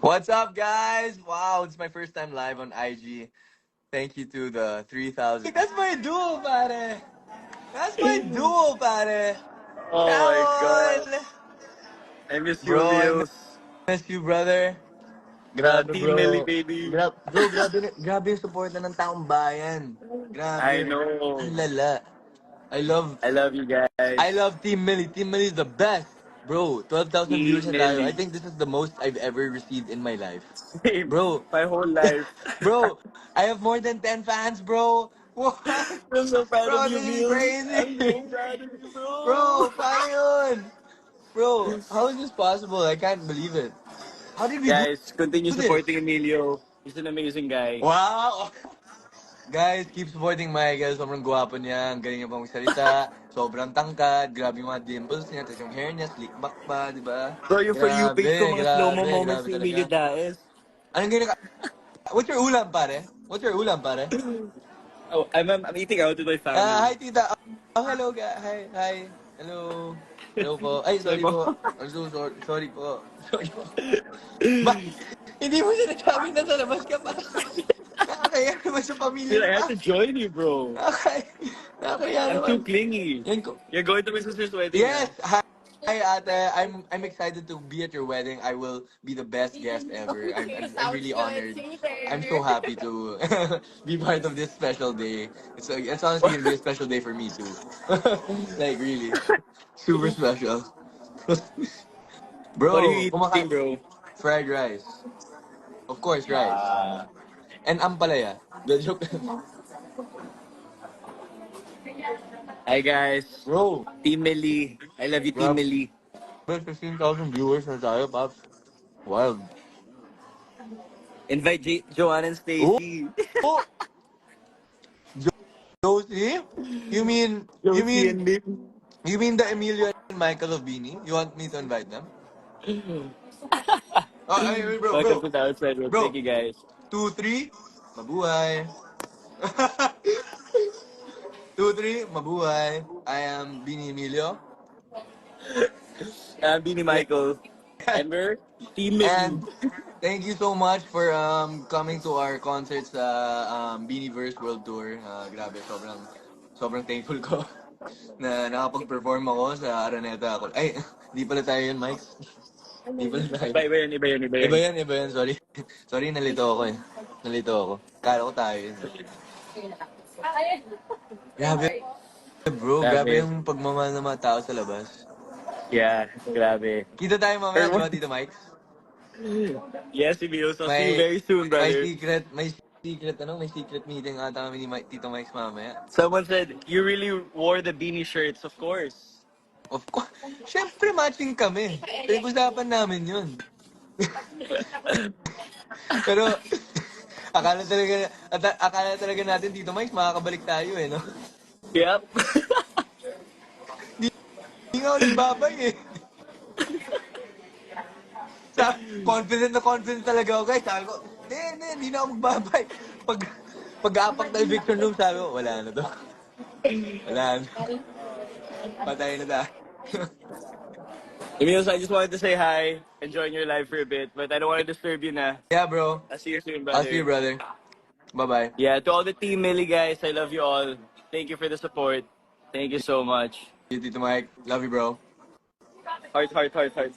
What's up, guys? Wow, it's my first time live on IG. Thank you to the 3,000. That's my duo, pare. That's my duo, pare. Oh my god. Carol! I miss you, Bro, I Mills. miss you, brother. Grabe, Team Millie, bro. baby. Grabe yung suporta ng taong bayan. I Grabe. know. Ang lala. I love, I love you I guys. love Team Millie. Team Millie is the best. Bro, 12,000 viewers Team na tayo. I Millie. think this is the most I've ever received in my life. Same. Bro, My whole life. bro, I have more than 10 fans, bro. What? I'm so proud of Bro, you, this is Mills. crazy. I'm so proud of you, bro. Bro, paano yun? Bro, how is this possible? I can't believe it. How did we do Guys, continue this? supporting Emilio. He's an amazing guy. Wow! Guys, keep supporting Michael. Sobrang gwapo niya. Ang galing niya pang magsalita. Sobrang tangkad. Grabe yung mga dimples niya. Tapos yung hair niya, slick back pa, di ba? Bro, yung For You page ko, Grabe, mga slow-mo grabe, moments grabe ni Emilio talaga. Daes. Anong ganyan ka? What's your ulam, pare? What's your ulam, pare? Oh, I'm eating out with my family. Hi, tita. Oh, hello, hi, hi. Hello. Hello po. Ay, Sorry sorry po. po. I'm so sorry. Sorry po. Sorry po. Ba? Hindi mo sinasabi na sa labas ka pa. Nakakaya naman sa pamilya Dude, mo I had pa. to join you, bro. Nakakaya, nakakaya I'm naman. too clingy. Yan ko. You're going to my sister's wedding, Yes. ah. Hi, ate. I'm excited to be at your wedding. I will be the best guest ever. I'm really honored. I'm so happy to be part of this special day. It's honestly gonna be a special day for me too. Like really, super special. What are you Bro, eating, bro? fried rice. Of course, rice. Ah. And ampalaya. The joke. Hi, guys. Bro, Team Millie. I love you, Team grabe, Millie. 15,000 viewers na tayo, Pops. Wild. Invite Joanne and Oh, Stacy. oh, Josie? You mean, you Josie mean, and Nick. you mean the Emilio and Michael of Bini? You want me to invite them? Oh, ay, bro, Welcome bro, to the outside world. Thank bro. you, guys. 2, 3, mabuhay. 2, 3, mabuhay. I am Bini Emilio. I'm Beanie Yeah. Michael. And we're Team Millie. And thank you so much for coming to our concert sa Beanieverse World Tour. Grabe, sobrang thankful ko na nakapag-perform ako sa Araneta. Ay, di pala tayo yun, Mike. Di pala tayo. Iba yun, iba yun, iba yun. Iba yun, sorry. Sorry, nalito ako eh. Nalito ako. Kala ko tayo yun. Grabe, bro. Grabe Grabe. yung pagmamahal ng mga tao sa labas. Yeah, grabe. Kita tayo mamaya, di ba, Tito Mike? Yes, Emilio. So see you May, very soon, may brother. secret, may secret meeting ata kami ni Tito Mike mamaya. Someone said, you really wore the beanie shirts, of course. Of course. Siyempre, matching kami. Pinag-usapan namin yun. Pero, akala talaga natin, Tito Mike, makakabalik tayo eh, no? Yep. Hindi nga ako nagbabay eh. Confident na confident talaga ako, guys. Sabi ko, hindi na ako magbabay. Pag-aapak na eviction room, sabi ko, wala na to. Wala na. Patay na tayo. Emilio, so I just wanted to say hi, enjoying your life for a bit, but I don't want to disturb you na. Yeah, bro. I'll see you soon, I'll see you, brother. brother. Bye-bye. Yeah, to all the Team Millie guys, I love you all. Thank you for the support. Thank you so much. You, Tito Mike. Love you, bro. Heart, heart, heart, heart.